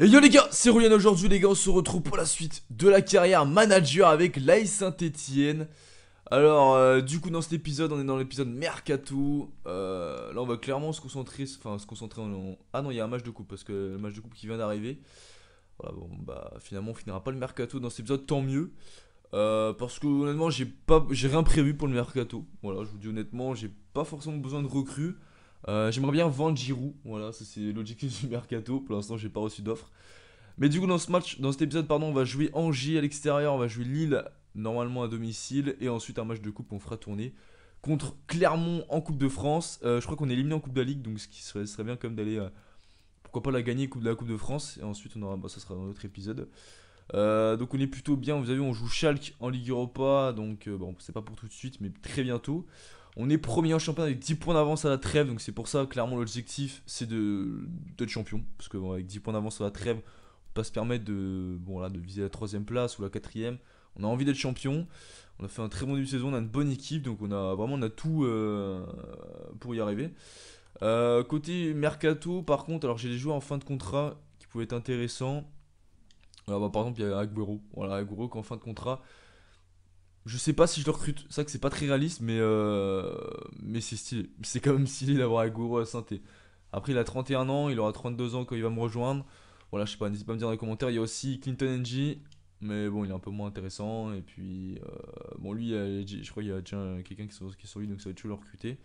Et yo les gars, c'est Ryan. Aujourd'hui les gars, on se retrouve pour la suite de la carrière manager avec l'AS Saint-Etienne. Alors du coup dans cet épisode, on est dans l'épisode Mercato. Là on va clairement se concentrer, Ah non, il y a un match de coupe parce que le match de coupe qui vient d'arriver. Voilà, bon bah finalement on finira pas le Mercato dans cet épisode, tant mieux. Parce que honnêtement j'ai rien prévu pour le Mercato. Voilà, je vous dis honnêtement, j'ai pas forcément besoin de recrues. J'aimerais bien vendre Giroud, voilà, ça c'est l'objectif du Mercato. Pour l'instant j'ai pas reçu d'offre. Mais du coup dans cet épisode pardon, on va jouer Angers à l'extérieur, on va jouer Lille normalement à domicile. Et ensuite un match de coupe on fera tourner contre Clermont en Coupe de France. Je crois qu'on est éliminé en Coupe de la Ligue, donc ce qui serait bien quand même d'aller, pourquoi pas la gagner coupe de la Coupe de France. Et ensuite on aura, ça sera dans notre épisode. Donc on est plutôt bien, vous avez vu on joue Schalke en Ligue Europa. Donc bon c'est pas pour tout de suite mais très bientôt. On est premier en championnat avec 10 points d'avance à la trêve. Donc c'est pour ça clairement l'objectif c'est d'être champion. Parce que bon, avec 10 points d'avance à la trêve, on peut pas se permettre de viser la 3ème place ou la 4ème. On a envie d'être champion. On a fait un très bon début de saison, on a une bonne équipe. Donc on a tout pour y arriver. Côté Mercato par contre, alors j'ai des joueurs en fin de contrat qui pouvaient être intéressants. Alors, par exemple il y a Agüero. Voilà, Agüero qui est en fin de contrat. Je sais pas si je le recrute, c'est vrai que c'est pas très réaliste, mais c'est stylé. C'est quand même stylé d'avoir Agüero à Saint-Étienne. Après, il a 31 ans, il aura 32 ans quand il va me rejoindre. Voilà, je sais pas, n'hésitez pas à me dire dans les commentaires. Il y a aussi Clinton NG, mais bon, il est un peu moins intéressant. Et puis, bon, lui, je crois qu'il y a déjà quelqu'un qui est sur lui, donc ça va être chaud de le recruter.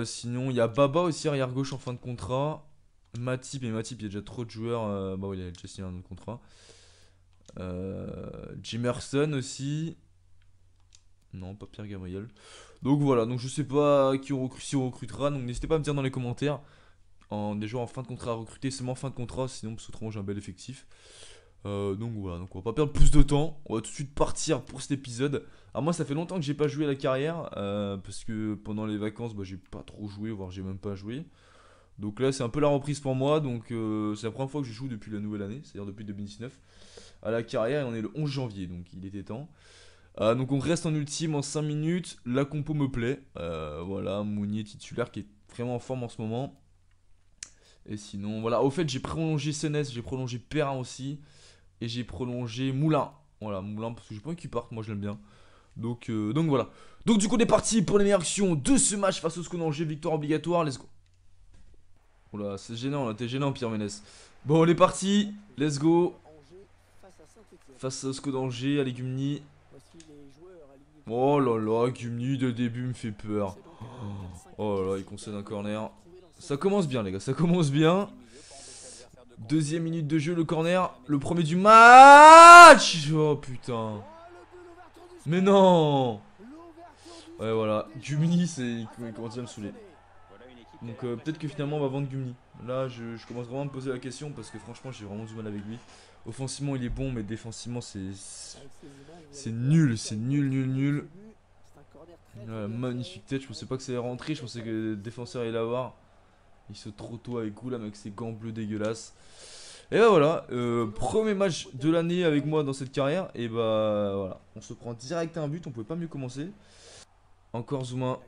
Sinon, il y a Baba aussi, arrière gauche en fin de contrat. Matip, il y a déjà trop de joueurs. Bah, oui, il a déjà signé un autre contrat. Jimerson aussi. Non, pas Pierre Gabriel. Donc voilà, donc je sais pas si on recrutera. Donc n'hésitez pas à me dire dans les commentaires. Des joueurs en fin de contrat à recruter, seulement en fin de contrat, sinon parce que autrement j'ai un bel effectif. Donc voilà, donc on va pas perdre plus de temps. On va tout de suite partir pour cet épisode. Alors moi ça fait longtemps que j'ai pas joué à la carrière. Parce que pendant les vacances, bah, j'ai pas trop joué, voire j'ai même pas joué. Donc là c'est un peu la reprise pour moi. Donc c'est la première fois que je joue depuis la nouvelle année, c'est-à-dire depuis 2019. À la carrière et on est le 11 janvier, donc il était temps. Donc on reste en ultime en 5 minutes. La compo me plaît. Voilà, Mounier titulaire qui est vraiment en forme en ce moment. Et sinon, voilà. Au fait, j'ai prolongé Senès, j'ai prolongé Perrin aussi. Et j'ai prolongé Moulin. Voilà, Moulin parce que j'ai pas envie qu'il parte, moi je l'aime bien. Donc voilà. Donc du coup, on est parti pour les meilleures actions de ce match face au SCO d'Angers. Victoire obligatoire, let's go. Oula, c'est gênant là, t'es gênant, Pierre Ménès. Bon, on est parti, let's go. Face au SCO d'Angers, à Legumni. Oh là là, Gumni dès le début me fait peur. Oh là là, il concède un corner. Ça commence bien les gars, ça commence bien. Deuxième minute de jeu, le corner. Le premier du match. Oh putain. Mais non. Ouais voilà, Gumni c'est... Il commence à me saouler. Donc peut-être que finalement on va vendre Gumni. Là je commence vraiment à me poser la question parce que franchement j'ai vraiment du mal avec lui. Offensivement il est bon mais défensivement c'est nul, c'est nul. Magnifique tête, je pensais pas que ça allait rentrer, je pensais que le défenseur allait l'avoir. Il saute trop tôt avec Goulam avec ses gants bleus dégueulasses. Et bah voilà, premier match de l'année avec moi dans cette carrière. Et bah voilà, on se prend direct à un but, on pouvait pas mieux commencer. Encore Zouma.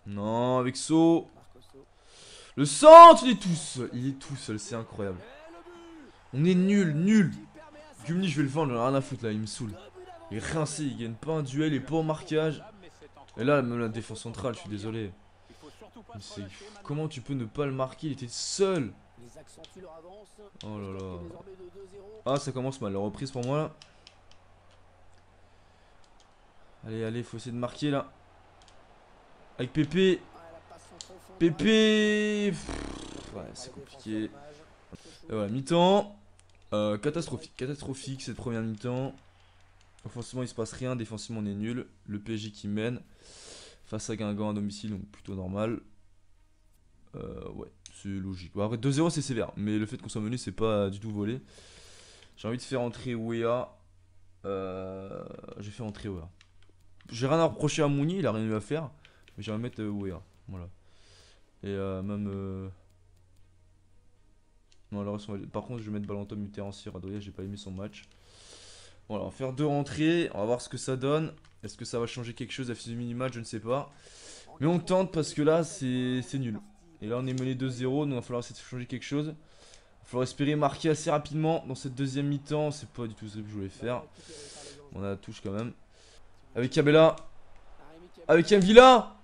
Non, avec So. Le centre, il est tout seul, c'est incroyable. On est nul. Gumni, je vais le vendre, j'en ai rien à foutre là, il me saoule. Il est rincé, il gagne pas un duel, il est pas au marquage. Et là, même la défense centrale, je suis désolé. Comment tu peux ne pas le marquer? Il était seul. Oh là là. Ah, ça commence mal, la reprise pour moi là. Allez, faut essayer de marquer là. Avec Pépé. Ouais, c'est compliqué. Et voilà, mi-temps. Catastrophique cette première mi-temps. Offensivement il se passe rien, défensivement on est nul. Le PSG qui mène face à Guingamp à domicile, donc plutôt normal. Ouais, c'est logique. Bon, après 2-0 c'est sévère, mais le fait qu'on soit mené c'est pas du tout volé. J'ai envie de faire entrer Wea. J'ai fait entrer Wea. J'ai rien à reprocher à Mounier, il a rien eu à faire. Mais j'ai envie de mettre Wea. Voilà. Et même... Non, alors, par contre je vais mettre Valentin Muteranci Radoya, j'ai pas aimé son match. Voilà, on va faire 2 rentrées, on va voir ce que ça donne. Est-ce que ça va changer quelque chose à physionomie du match, je ne sais pas. Mais on tente parce que là c'est nul. Et là on est mené 2-0, donc il va falloir essayer de changer quelque chose. Il va falloir espérer marquer assez rapidement dans cette deuxième mi-temps. C'est pas du tout ce que je voulais faire. On a la touche quand même. Avec Cabella. Avec Mvila.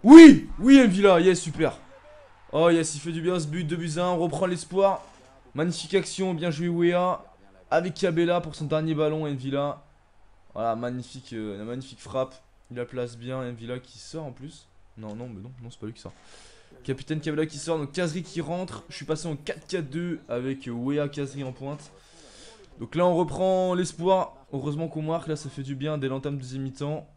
Oui, oui Mvila, yes, super. Oh yes, il fait du bien ce but, 2-1, on reprend l'espoir. Magnifique action, bien joué Wea. Avec Cabella pour son dernier ballon, Mvila. Voilà, magnifique, la magnifique frappe. Il la place bien, Mvila qui sort en plus. Non, non, mais non, c'est pas lui qui sort. Capitaine Cabella qui sort, donc Kazri qui rentre. Je suis passé en 4-4-2 avec Wea Kazri en pointe. Donc là on reprend l'espoir. Heureusement qu'on marque, là ça fait du bien dès l'entame de deuxième mi-temps.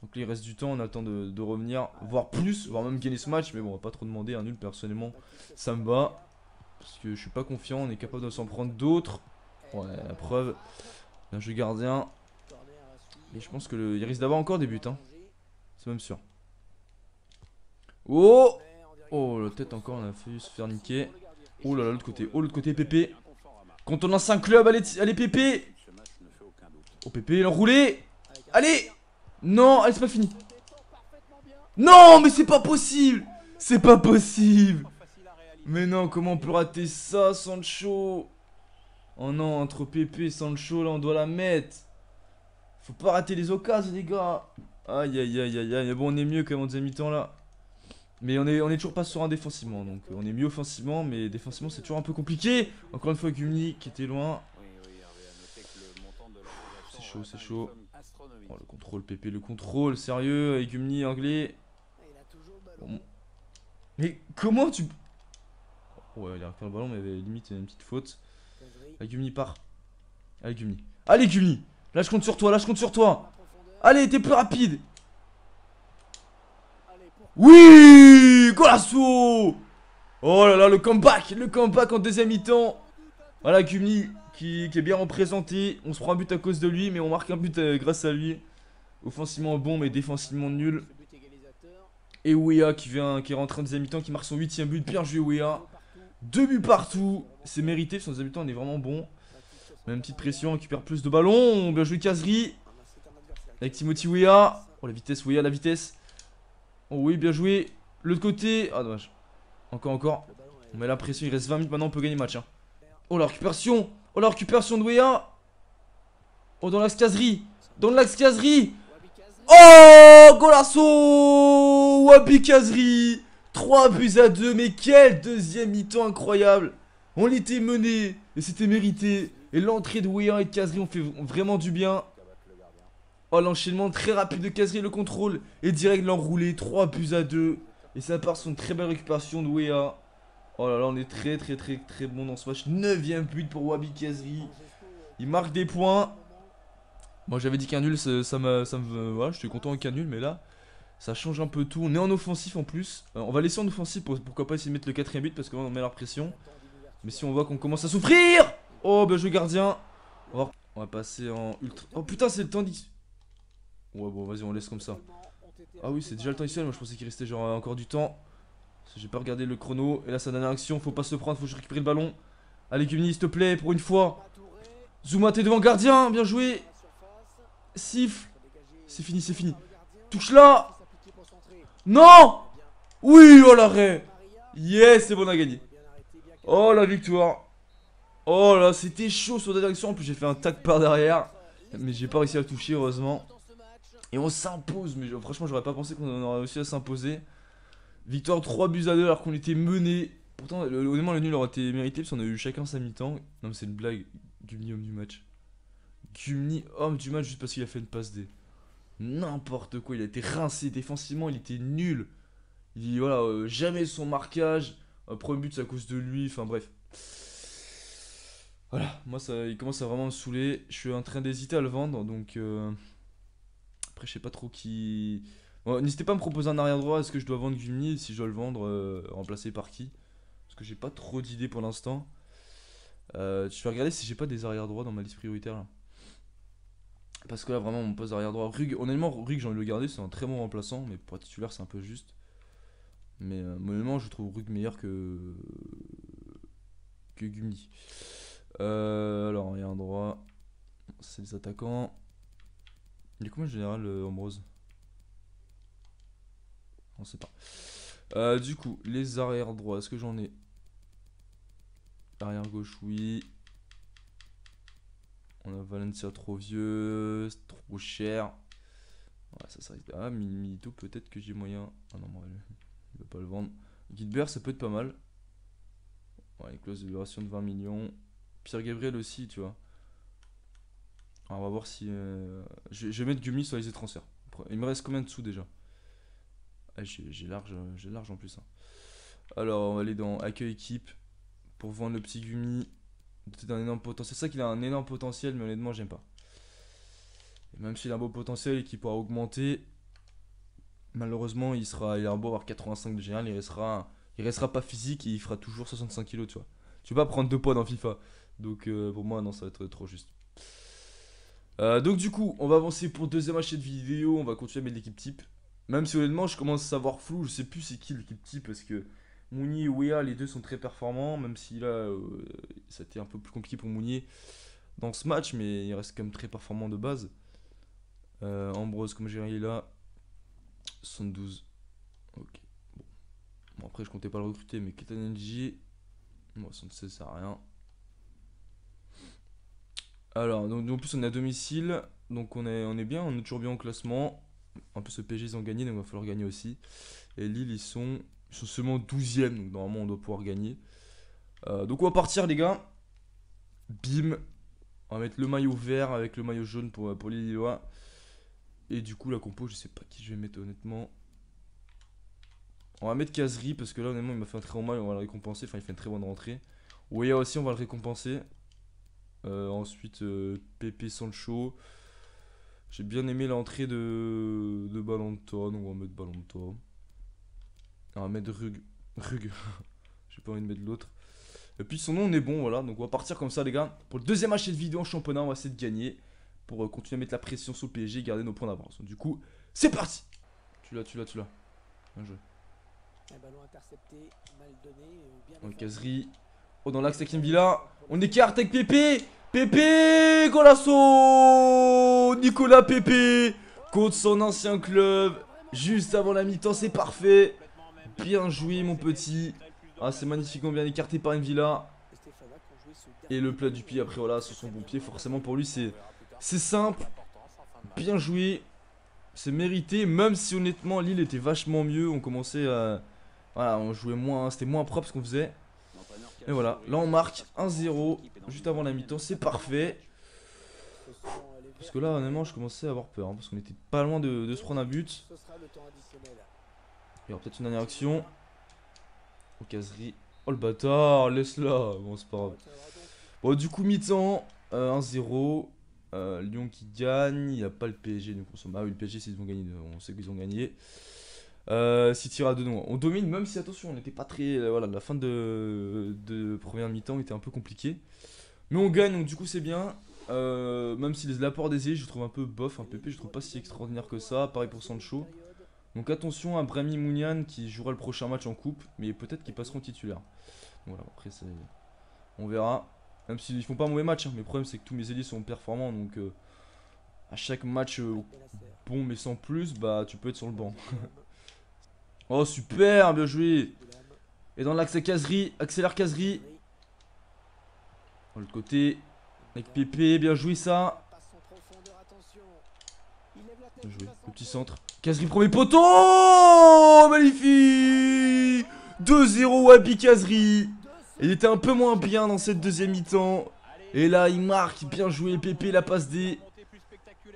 Donc là il reste du temps, on a le temps de revenir, voire plus, voire même gagner ce match. Mais bon, on va pas trop demander, un nul personnellement, ça me va. Parce que je suis pas confiant, on est capable de s'en prendre d'autres. Ouais, la preuve. Bien joué gardien. Et je pense que il risque d'avoir encore des buts, hein. C'est même sûr. Oh! Oh, la tête encore, on a failli se faire niquer. Oh là là, l'autre côté. Oh, l'autre côté, Pépé. Quand on lance un club, allez Pépé. Oh, Pépé, il a enroulé. Allez! Non, allez, c'est pas fini. Non, mais c'est pas possible. C'est pas possible. Mais non, comment on peut rater ça, Sancho? Oh non, entre Pépé et Sancho, là, on doit la mettre. Faut pas rater les occasions, les gars. Aïe, aïe, aïe, aïe, aïe. Mais bon, on est mieux quand même en deuxième mi-temps, là. Mais on est toujours pas serein défensivement. Donc, on est mieux offensivement, mais défensivement, c'est toujours un peu compliqué. Encore une fois, Gumni qui était loin. C'est chaud, c'est chaud. Oh, le contrôle, Pépé, le contrôle, sérieux, avec Gumni anglais. Bon. Mais comment tu... Ouais, il a récupéré le ballon, mais il avait limite une petite faute. Avec Gumni part. Allez, Gumni. Allez, Gumni. Là, je compte sur toi, là, je compte sur toi. Allez, t'es plus rapide. Oui, Golasso. Oh là là, le comeback en deuxième mi-temps. Voilà, Gumni qui est bien représenté. On se prend un but à cause de lui, mais on marque un but grâce à lui. Offensivement bon, mais défensivement nul. Et Wea qui est rentré en deuxième mi-temps, qui marque son 8ème but. Bien joué Wea. 2 buts partout. C'est mérité, parce qu'en deuxième mi-temps on est vraiment bon. Même petite pression, on récupère plus de ballons. Bien joué Kazri. Avec Timothy Wea. Oh la vitesse, Wea, la vitesse. Oh oui, bien joué. L'autre côté. Ah dommage. Encore. On met la pression, il reste 20 minutes maintenant, on peut gagner le match. Hein. Oh la récupération. Oh la récupération de Wea. Oh dans l'axe Kazri. Dans l'axe Kazri. Oh Golasso. Wabi Kazri. 3-2, mais quel deuxième mi-temps incroyable. On l'était mené et c'était mérité. Et l'entrée de Wea et de Kazri ont fait vraiment du bien. Oh l'enchaînement très rapide de Kazri, le contrôle. Et direct l'enroulé, 3-2. Et ça part sur une très belle récupération de Wea. Oh là là, on est très bon dans ce match. 9ème but pour Wabi Kazri. Il marque des points. Moi j'avais dit qu'un nul, ça me... Voilà, je suis content avec un nul, mais là... Ça change un peu tout. On est en offensif en plus. On va laisser en offensif pourquoi pas essayer de mettre le 4ème but parce qu'on met la pression. Mais si on voit qu'on commence à souffrir. Oh, bien joué gardien. On va passer en ultra. Oh putain, c'est le temps d'ici. Ouais, bon, vas-y, on laisse comme ça. Ah oui, c'est déjà le temps ici. Moi je pensais qu'il restait genre encore du temps. J'ai pas regardé le chrono. Et là, sa dernière action. Faut pas se prendre. Faut que je récupère le ballon. Allez, Gumni, s'il te plaît, pour une fois. Zouma, t'es devant gardien. Bien joué. Siffle. C'est fini, c'est fini. Touche là. Non. Oui, oh l'arrêt. Yes, c'est bon, on a gagné. Oh la victoire. Oh là, c'était chaud sur la direction. En plus, j'ai fait un tac par derrière. Mais j'ai pas réussi à le toucher, heureusement. Et on s'impose. Mais franchement, j'aurais pas pensé qu'on aurait réussi à s'imposer. Victoire 3-2 alors qu'on était mené. Pourtant, honnêtement, le nul aurait été mérité parce qu'on a eu chacun sa mi-temps. Non, mais c'est une blague. Gumni, homme du match. Gumni, homme du match juste parce qu'il a fait une passe D. N'importe quoi, il a été rincé défensivement, il était nul. Il voilà, jamais son marquage. Premier but, c'est à cause de lui. Enfin bref. Voilà, moi ça, il commence à vraiment me saouler. Je suis en train d'hésiter à le vendre, donc après je sais pas trop qui. Bon, n'hésitez pas à me proposer un arrière droit. Est-ce que je dois vendre Gumni? Si je dois le vendre, remplacer par qui? Parce que j'ai pas trop d'idées pour l'instant. Je vais regarder si j'ai pas des arrière droits dans ma liste prioritaire là. Parce que là vraiment mon poste d'arrière droit Rug, honnêtement Rug j'ai envie de le garder, c'est un très bon remplaçant. Mais pour être titulaire c'est un peu juste. Mais honnêtement je trouve Rug meilleur que Gumni. Alors il y a un droit. C'est les attaquants. Il est combien en général Ambrose? On sait pas. Du coup, les arrières droits, est-ce que j'en ai? Arrière gauche, oui. On a Valencia trop vieux, c'est trop cher. Ouais, ça risque. Ah, Milito, peut-être que j'ai moyen. Ah non, il va pas le vendre. Guilbert, ça peut être pas mal. Ouais, une clause de duration de 20 millions. Pierre Gabriel aussi, tu vois. Alors, on va voir si. Je vais mettre Gumi sur les transferts. Il me reste combien de sous déjà? Ah, j'ai large en plus, hein. Alors, on va aller dans accueil équipe pour vendre le petit Gumi. C'est un énorme potentiel. C'est ça qu'il a un énorme potentiel, mais honnêtement, j'aime pas. Et même s'il a un beau potentiel et qu'il pourra augmenter, malheureusement, il a beau avoir 85 de général, il restera pas physique et il fera toujours 65 kilos, tu vois. Tu peux pas prendre 2 poids dans FIFA. Donc, pour moi, non, ça va être trop juste. Donc, du coup, on va avancer pour le deuxième achat de vidéo. On va continuer à mettre l'équipe type. Même si honnêtement, je commence à savoir flou. Je sais plus c'est qui l'équipe type parce que Mounier et Wea, les deux sont très performants. Même si là, ça a été un peu plus compliqué pour Mounier dans ce match, mais il reste quand même très performant de base. Ambrose, comme j'ai là, 72. Ok. Bon, après, je comptais pas le recruter, mais Ketan NG, moi, 76, ça sert à rien. Alors, donc, en plus, on est à domicile, donc on est bien, on est toujours bien au classement. En plus, le PSG, ils ont gagné, donc il va falloir gagner aussi. Et Lille, ils sont seulement 12e, donc normalement, on doit pouvoir gagner. Donc, on va partir, les gars. Bim. On va mettre le maillot vert avec le maillot jaune pour les Lillois. Et du coup, la compo, je sais pas qui je vais mettre, honnêtement. On va mettre Kazri parce que là, honnêtement, il m'a fait un très bon match. On va le récompenser. Enfin, il fait une très bonne rentrée. Ouya aussi, on va le récompenser. Ensuite, Pepe Sancho. J'ai bien aimé l'entrée de Balanton. Donc, on va mettre Balanton. On va mettre Rug. J'ai pas envie de mettre l'autre. Et puis, son nom, on est bon. Voilà. Donc, on va partir comme ça, les gars. Pour le deuxième match de vidéo en championnat, on va essayer de gagner. Pour continuer à mettre la pression sur le PSG et garder nos points d'avance. Du coup, c'est parti. Tu l'as. Bien joué. Un ballon intercepté, mal donné, On est Kazri. Oh, dans l'axe avec Villa. On écarte avec Pépé. Pépé Golasso. Nicolas Pépé contre son ancien club. Juste avant la mi-temps, c'est parfait. Bien joué, mon petit. Ah, c'est magnifiquement bien écarté par Villa. Et le plat du pied après, voilà, sur son bon pied. Forcément, pour lui, c'est simple. Bien joué. C'est mérité. Même si, honnêtement, Lille était vachement mieux. On commençait à. Voilà, on jouait moins. C'était moins propre ce qu'on faisait. Et voilà, là on marque 1-0 juste avant la mi-temps, c'est parfait. Parce que là honnêtement je commençais à avoir peur, hein, parce qu'on était pas loin de se prendre un but. Il y aura peut-être une dernière action. Au caserie. Oh le bâtard, laisse-la. Bon c'est pas grave. Bon du coup mi-temps, 1-0. Lyon qui gagne, il n'y a pas le PSG, donc on s'en bat. Ah oui, le PSG s'ils ont gagné, on sait qu'ils ont gagné. City à 2 noix. On domine, même si attention, on n'était pas très. Voilà, la fin de première mi-temps était un peu compliquée. Mais on gagne, donc du coup c'est bien. Même si l'apport des ailes, je trouve un peu bof, un PP, je trouve pas si extraordinaire que ça. Pareil pour Sancho. Donc attention à Brahmi Mounian qui jouera le prochain match en coupe, mais peut-être qu'ils passeront titulaires. Voilà, après on verra. Même s'ils font pas un mauvais match, hein. Mais le problème c'est que tous mes ailiers sont performants, donc à chaque match bon mais sans plus, bah tu peux être sur le banc. Oh super, bien joué. Et dans l'axe Kazri, accélère Kazri. De l'autre côté, avec Pépé, bien joué ça. Bien joué, le petit centre. Kazri premier poteau, magnifique. 2-0 Wabi Kazri. Il était un peu moins bien dans cette deuxième mi-temps. Et là il marque, bien joué Pépé, la passe D.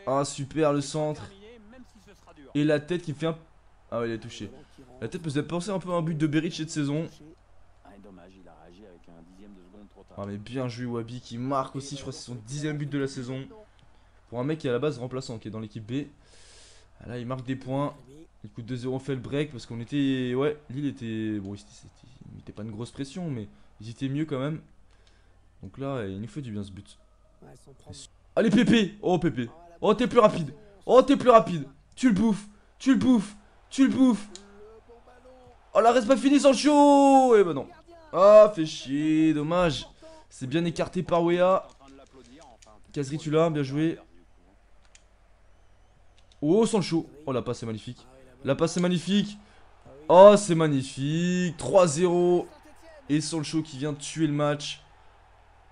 Ah super le centre. Et la tête qui fait un... Ah ouais il est touché. La tête me faisait penser un peu à un but de Beric cette saison. Ah mais bien joué Wabi qui marque aussi, je crois que c'est son 10ème but de la saison. Pour un mec qui est à la base remplaçant, qui est dans l'équipe B. Ah, là il marque des points. Du coup 2-0 on fait le break parce qu'on était... Ouais, Lille était... Bon, il n'était pas une grosse pression mais ils étaient mieux quand même. Donc là il nous fait du bien ce but. Allez Pépé. Oh Pépé. Oh t'es plus rapide. Oh t'es plus rapide. Tu le bouffes. Tu le bouffes. Tu le bouffes. Oh la reste pas fini sans le show. Et bah non. Ah fait chier, dommage. C'est bien écarté par Wea. Kazri tu l'as, bien joué. Oh Sancho. Oh la passe est magnifique. La passe est magnifique. Oh, c'est magnifique. 3-0. Et Sancho qui vient de tuer le match.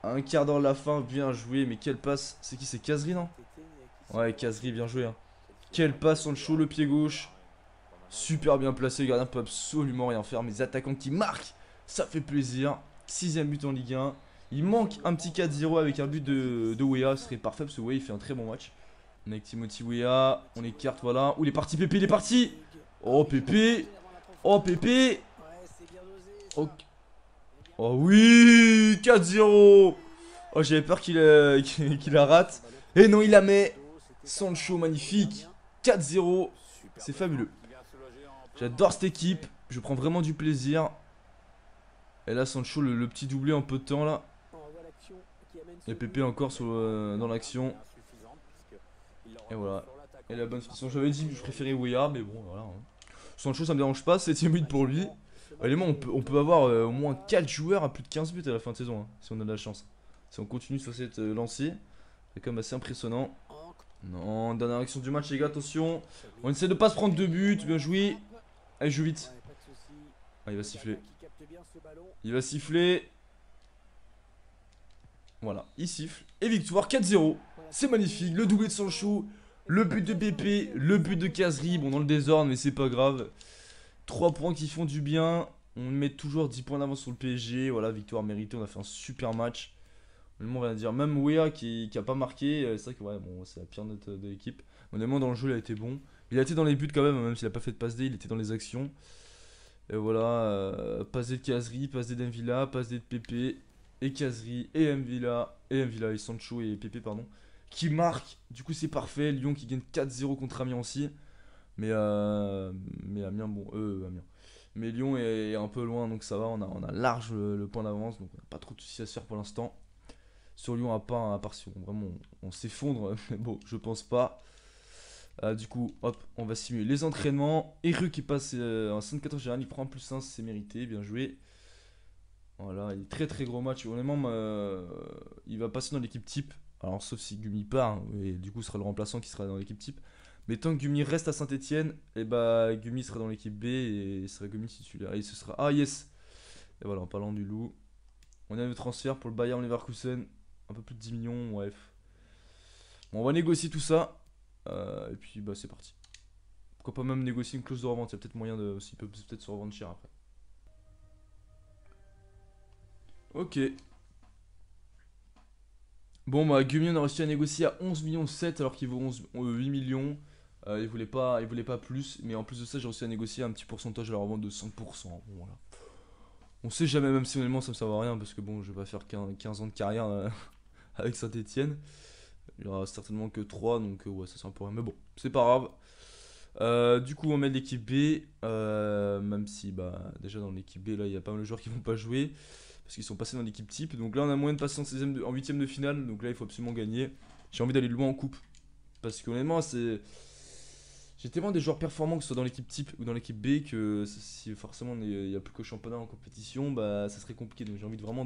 À un quart d'heure de la fin, bien joué. Mais quelle passe. C'est qui? C'est Kazri, non? Ouais, Kazri, bien joué. Hein. Quelle passe, Sancho, le pied gauche. Super bien placé. Le gardien peut absolument rien faire. Mais les attaquants qui marquent, ça fait plaisir. 6ème but en Ligue 1. Il manque un petit 4-0 avec un but de Weah. Ce serait parfait parce que Weah il fait un très bon match. On est avec Timothy Weah. On écarte, voilà. Où il est parti, Pépé, il est parti. Oh, Pépé. Oh, Pépé. Oh, oh oui, 4-0. Oh, j'avais peur qu'il la rate. Et non, il la met. Sancho, magnifique. 4-0. C'est fabuleux. J'adore cette équipe. Je prends vraiment du plaisir. Et là, Sancho, le petit doublé en peu de temps, là. Et Pépé encore dans l'action. Et voilà. Et la bonne finition. J'avais dit que je préférais Weah, mais bon, voilà. Hein. Sancho, ça me dérange pas. 7ème but pour lui. Allez, on peut avoir au moins 4 joueurs à plus de 15 buts à la fin de saison, hein, si on a de la chance. Si on continue sur cette lancée, c'est quand même assez impressionnant. Non, dernière action du match, les gars, attention. On essaie de pas se prendre 2 buts, bien joué. Allez, joue vite. Ah, il va siffler. Il va siffler. Voilà, il siffle. Et victoire 4-0. C'est magnifique. Le doublé de Sancho, le but de Pépé, le but de Kazri. Bon, dans le désordre, mais c'est pas grave. 3 points qui font du bien. On met toujours 10 points d'avance sur le PSG. Voilà, victoire méritée. On a fait un super match. On va dire. Même Weah qui a pas marqué. C'est vrai que ouais, bon, c'est la pire note de l'équipe. Honnêtement, dans le jeu, il a été bon. Il a été dans les buts quand même s'il a pas fait de passe D. Il était dans les actions. Et voilà. Passe D de Kazri, passe D d'Envila, passe D de Pépé. Et Kazri, et Envila. Et Sancho et Pépé, pardon. Qui marquent. Du coup, c'est parfait. Lyon qui gagne 4-0 contre Amiens aussi. Mais Amiens, bon, Amiens. Mais Lyon est un peu loin, donc ça va, on a large le point d'avance, donc on n'a pas trop de soucis à se faire pour l'instant. Sur Lyon, à part si vraiment on s'effondre, mais bon, je pense pas. Du coup, hop, on va simuler les entraînements. Eru qui passe en 74 général, il prend un +1, c'est mérité, bien joué. Voilà, il est très très gros match. Honnêtement, il va passer dans l'équipe type. Alors, sauf si Gumi part, hein, et du coup, ce sera le remplaçant qui sera dans l'équipe type. Mais tant que Gumi reste à Saint-Etienne, et bah Gumi sera dans l'équipe B et ce sera Gumi titulaire. Et ce sera. Ah yes! Et voilà, en parlant du loup. On a le transfert pour le Bayern Leverkusen. Un peu plus de 10 millions, bref. Bon, on va négocier tout ça. Et puis bah c'est parti. Pourquoi pas même négocier une clause de revente? Il y a peut-être moyen de. S'il peut peut-être se revendre cher après. Ok. Bon bah Gumi on a réussi à négocier à 11 millions 7 alors qu'il vaut 8 millions. Il voulait pas plus, mais en plus de ça j'ai réussi à négocier un petit pourcentage de la revente de 5%. Bon, voilà. On sait jamais, même si honnêtement ça me sert à rien parce que bon je vais pas faire 15 ans de carrière avec Saint-Etienne. Il y aura certainement que 3 donc ouais ça sert un peu rien. Mais bon, c'est pas grave. Du coup on met l'équipe B, même si bah déjà dans l'équipe B là il y a pas mal de joueurs qui vont pas jouer. Parce qu'ils sont passés dans l'équipe type. Donc là, on a moyen de passer en 8ème de finale. Donc là, il faut absolument gagner. J'ai envie d'aller loin en coupe. Parce qu'honnêtement, c'est. J'ai tellement des joueurs performants, que ce soit dans l'équipe type ou dans l'équipe B, que si forcément il n'y a plus que championnat en compétition, bah ça serait compliqué. Donc j'ai envie vraiment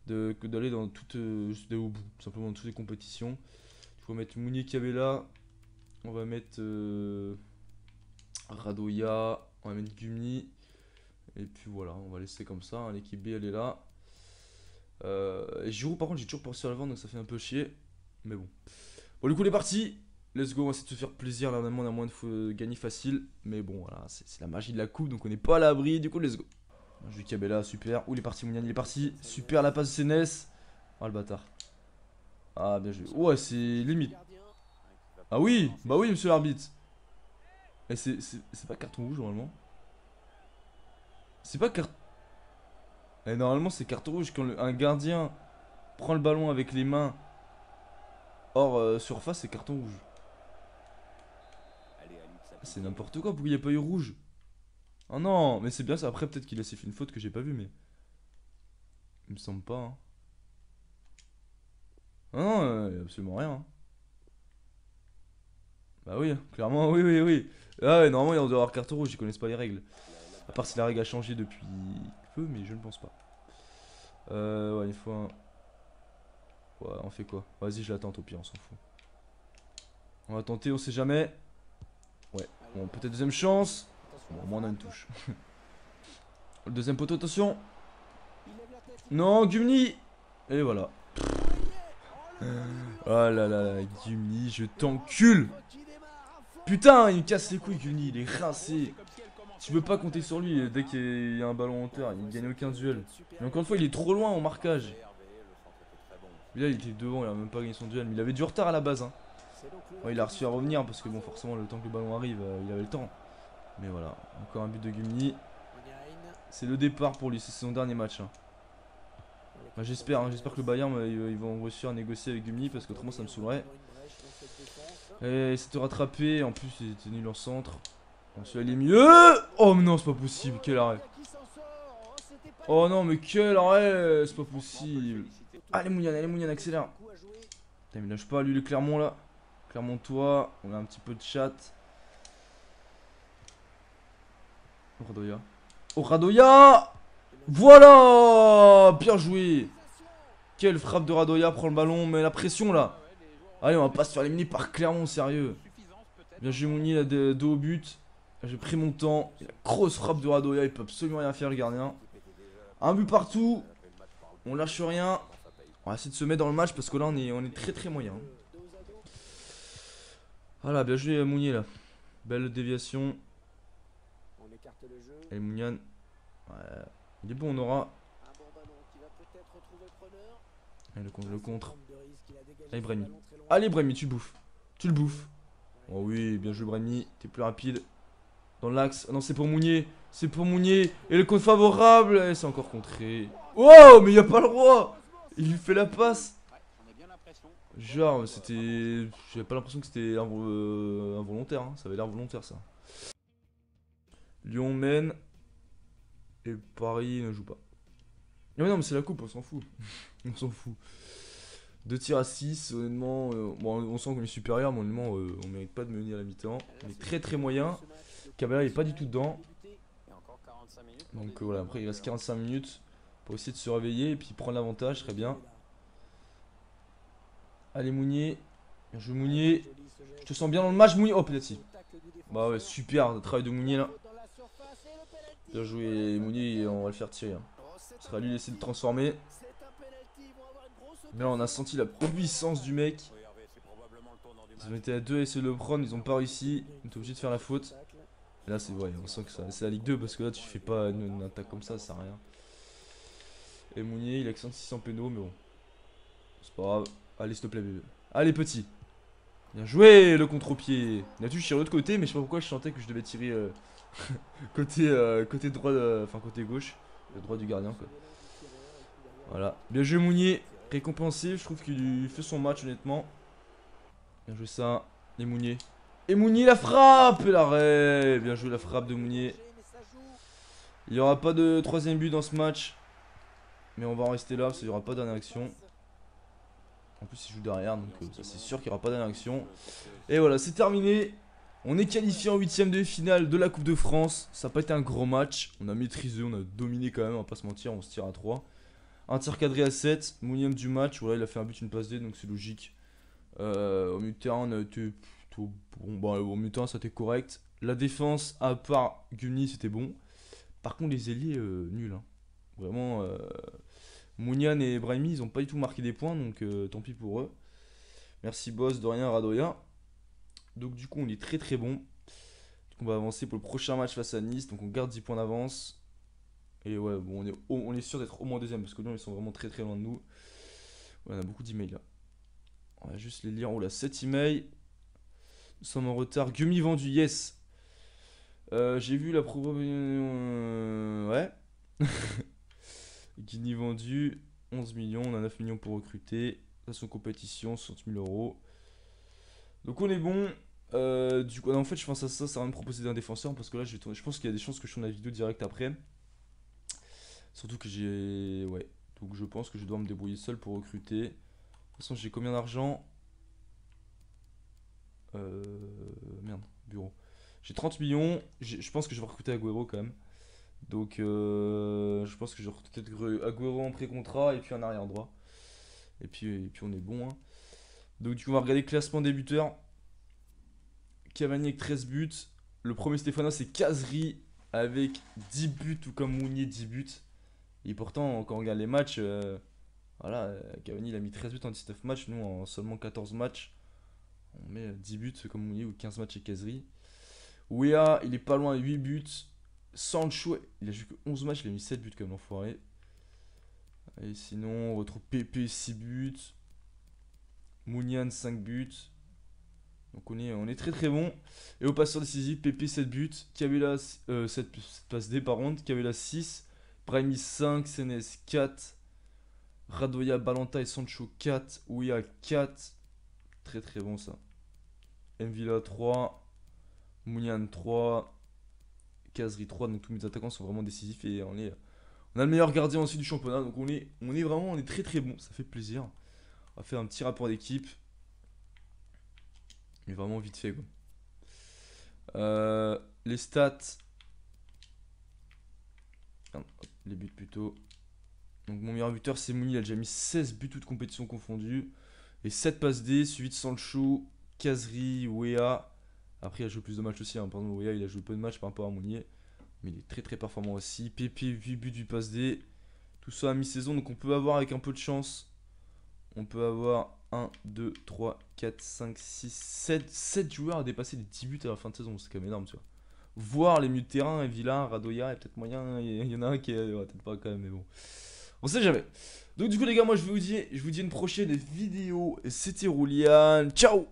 d'aller dans toutes. D'aller au bout, tout simplement dans toutes les compétitions. Il faut mettre Mounier Cabella. On va mettre Radoya. On va mettre Gumi. Et puis voilà, on va laisser comme ça. Hein. L'équipe B, elle est là. Et Giroud, par contre, j'ai toujours pas réussi à le vendre, donc ça fait un peu chier. Mais bon. Bon, du coup, il est parti. Let's go, on va essayer de se faire plaisir. Là, on a moins de gagner facile. Mais bon, voilà, c'est la magie de la coupe, donc on n'est pas à l'abri. Du coup, let's go. Jules Cabella, super. Où il est parti, Mounian, il est parti. Super, la passe de Sénès. Ah, le bâtard. Ah, bien joué. Ouais, c'est limite. Ah oui, bah oui, monsieur l'arbitre. Et c'est pas carton rouge, normalement. C'est pas carton. Et normalement, c'est carton rouge quand un gardien prend le ballon avec les mains hors surface, c'est carton rouge. C'est n'importe quoi, pourquoi il n'y a pas eu rouge? Oh non, mais c'est bien ça. Après, peut-être qu'il a fait une faute que j'ai pas vue, mais. Il me semble pas. Hein. Ah non, y a absolument rien. Hein. Bah oui, clairement, oui, oui, oui. Ah ouais, normalement, il doit y avoir carton rouge, ils connaissent pas les règles. À part si la règle a changé depuis peu, mais je ne pense pas. Ouais, il faut un. Ouais, on fait quoi? Vas-y, je l'attends, au pire, on s'en fout. On va tenter, on sait jamais. Ouais, bon, peut-être deuxième chance. Bon, au moins on a une touche. Le deuxième poteau, attention. Non, Gumni. Et voilà. Oh là là là, Gumni, je t'encule. Putain, il me casse les couilles, Gumni, il est rincé. Tu peux pas compter sur lui dès qu'il y a un ballon en hauteur, il gagne aucun duel. Mais encore une fois, il est trop loin au marquage. Mais là, il était devant, il a même pas gagné son duel. Mais il avait du retard à la base. Hein. Ouais, il a reçu à revenir parce que, bon, forcément, le temps que le ballon arrive, il avait le temps. Mais voilà, encore un but de Gumni. C'est le départ pour lui, c'est son dernier match. Hein. Bah, j'espère que le Bayern ils vont réussir à négocier avec Gumni parce qu'autrement ça me saoulerait. Et il s'est rattrapé, en plus il était nul en centre. Bon, celui-là il est mieux. Oh mais non, c'est pas possible, quel arrêt. Oh non, mais quel arrêt, c'est pas possible. Allez Mounian, accélère. Putain, il lâche pas, lui, le Clermont là. Clermont-toi, on a un petit peu de chat. Oh Radoya. Oh Radoya. Voilà. Bien joué. Quelle frappe de Radoya, prend le ballon, met la pression là. Allez, on va pas se faire éliminer par Clermont, sérieux. Bien joué Mounier là, de haut but. J'ai pris mon temps. La grosse frappe de Radoya, il peut absolument rien faire le gardien. Un but partout. On lâche rien. On va essayer de se mettre dans le match parce que là on est très très moyen. Voilà, bien joué Mounier là. Belle déviation. Et Mounian. Ouais. Il est bon, on aura. Allez, le contre. Allez Brahimi. Allez Brahimi, tu le bouffes. Tu le bouffes. Oh oui, bien joué Brahimi. T'es plus rapide. Dans l'axe. Non, c'est pour Mounier. C'est pour Mounier. Et le compte favorable. Et c'est encore contré. Oh, mais il a pas le droit. Il lui fait la passe. Genre, c'était. J'avais pas l'impression que c'était involontaire. Hein. Ça avait l'air volontaire ça. Lyon mène. Et Paris ne joue pas. Non, mais c'est la coupe, on s'en fout. On s'en fout. 2 tirs à 6, honnêtement. Bon, on sent qu'on est supérieur, mais honnêtement, on mérite pas de mener à la mi-temps. On est très très moyen. Cabella il est pas du tout dedans. Donc voilà, après il reste 45 minutes pour essayer de se réveiller et puis prendre l'avantage, très bien. Allez Mounier. Bien joué Mounier. Je te sens bien dans le match Mounier. Oh peut-être si. Bah ouais, super le travail de Mounier là. Bien joué Mounier, on va le faire tirer. Hein. Ce sera lui d'essayer de transformer. Mais là on a senti la puissance du mec. Ils ont été à 2 à essayer de le prendre, ils ont pas réussi. Ils étaient obligés de faire la faute. Et là c'est ouais, on sent que c'est la Ligue 2 parce que là tu fais pas une attaque comme ça sert à rien. Et Mounier il a que 5600 pénaux mais bon. C'est pas grave. Allez s'il te plaît bébé. Allez petit. Bien joué le contre-pied. Il a touché sur l'autre côté mais je sais pas pourquoi je sentais que je devais tirer côté droit, enfin côté gauche. Le droit du gardien quoi. Voilà. Bien joué Mounier. Récompensé, je trouve qu'il fait son match honnêtement. Bien joué ça. Et Mounier. Et Mounier la frappe et l'arrêt. Bien joué la frappe de Mounier. Il n'y aura pas de troisième but dans ce match. Mais on va en rester là parce qu'il n'y aura pas dernière action. En plus il joue derrière donc ça c'est sûr qu'il n'y aura pas dernière action. Et voilà c'est terminé. On est qualifié en 8ème de finale de la Coupe de France. Ça n'a pas été un gros match. On a maîtrisé, on a dominé quand même, on va pas se mentir, on se tire à 3. Un tir cadré à 7, Mounier du match, voilà il a fait un but, une passe D donc c'est logique. Au milieu de terrain on a été plutôt bon, bah, au milieu de terrain ça a été correct. La défense à part Gumni c'était bon. Par contre les ailiers nuls hein. Vraiment Mounian et Brahimi ils ont pas du tout marqué des points donc tant pis pour eux. Merci boss, de rien Radoya. Donc du coup on est très très bon. Donc, on va avancer pour le prochain match face à Nice, donc on garde 10 points d'avance. Et ouais, bon, on est sûr d'être au moins deuxième parce que nous ils sont vraiment très très loin de nous. Ouais, on a beaucoup d'emails là. On va juste les lire. Oh là, 7 emails. Nous sommes en retard. Gummi vendu, yes. J'ai vu la promo. Ouais. Guinea vendu. 11 millions. On a 9 millions pour recruter. Station compétition, 60 000 euros. Donc on est bon. Du coup, en fait, je pense à ça. Ça va me proposer un défenseur parce que là, je pense qu'il y a des chances que je tourne la vidéo direct après. Surtout que j'ai... Ouais. Donc je pense que je dois me débrouiller seul pour recruter. De toute façon j'ai combien d'argent Merde, bureau. J'ai 30 millions. Je pense que je vais recruter Agüero quand même. Donc je pense que je vais recruter Agüero en pré-contrat et puis en arrière droit. Et puis on est bon. Hein. Donc du coup on va regarder le classement des buteurs. Cavani avec 13 buts. Le premier Stéphanois, c'est Kazri avec 10 buts, tout comme Mounier, 10 buts. Et pourtant, quand on regarde les matchs, voilà, Cavani il a mis 13 buts en 19 matchs. Nous, en seulement 14 matchs, on met 10 buts comme Mounier ou 15 matchs chez Kazri. Wea, il est pas loin, 8 buts. Sancho, il a joué que 11 matchs, il a mis 7 buts comme l'enfoiré. Et sinon, on retrouve Pepe, 6 buts. Mounian, 5 buts. Donc on est très très bon. Et au passeur décisif, Pepe 7 buts. Cavella 7 passes D par contre. Cavella 6. Brahimi 5. Senes 4. Radoya, Balanta et Sancho 4. Ouya 4. Très très bon ça. Mvila 3. Mounian 3. Kazri 3. Donc tous mes attaquants sont vraiment décisifs. Et on a le meilleur gardien aussi du championnat. Donc on est très très bon. Ça fait plaisir. On va faire un petit rapport d'équipe. Mais vraiment vite fait quoi. Les stats. Ah, les buts plutôt. Donc mon meilleur buteur c'est Mouni, il a déjà mis 16 buts toutes compétitions confondues. Et 7 passes D, suivi de Sancho, Kazri, Wea. Après il a joué plus de matchs aussi, hein. Pardon, Wea il a joué peu de matchs par rapport à Mounier. Mais il est très très performant aussi. Pepe 8 buts, 8 passes D. Tout ça à mi-saison, donc on peut avoir avec un peu de chance. On peut avoir 1, 2, 3, 4, 5, 6, 7 joueurs à dépasser les 10 buts à la fin de saison. C'est quand même énorme, tu vois. Voir les milieux de terrain, Villa, Radoya, il y a peut-être moyen. Il y en a un qui est. Ouais, peut-être pas quand même, mais bon. On sait jamais. Donc, du coup, les gars, moi je vous dis à une prochaine vidéo. C'était Roulian. Ciao!